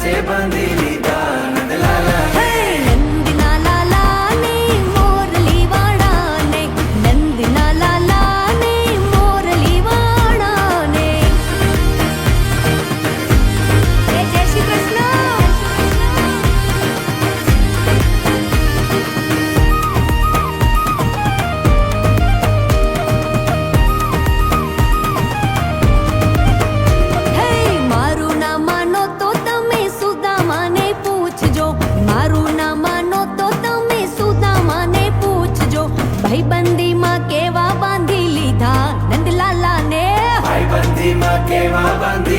से बांधी लीधा नंदलाला ने। नंदना लाला ने मोरली वाड़ा ने, नंदना लाला ने मोरली वाड़ा ने। जय श्री कृष्ण। મારું ના માનો તો તમે સુદામાને પૂછજો, મારું ના માનો તો તમે સુદામાને પૂછજો, ભાઈબંધીમાં કેવા બાંધી લીધા નંદલાલા ને, भाईबंदी माँ केवा बांधी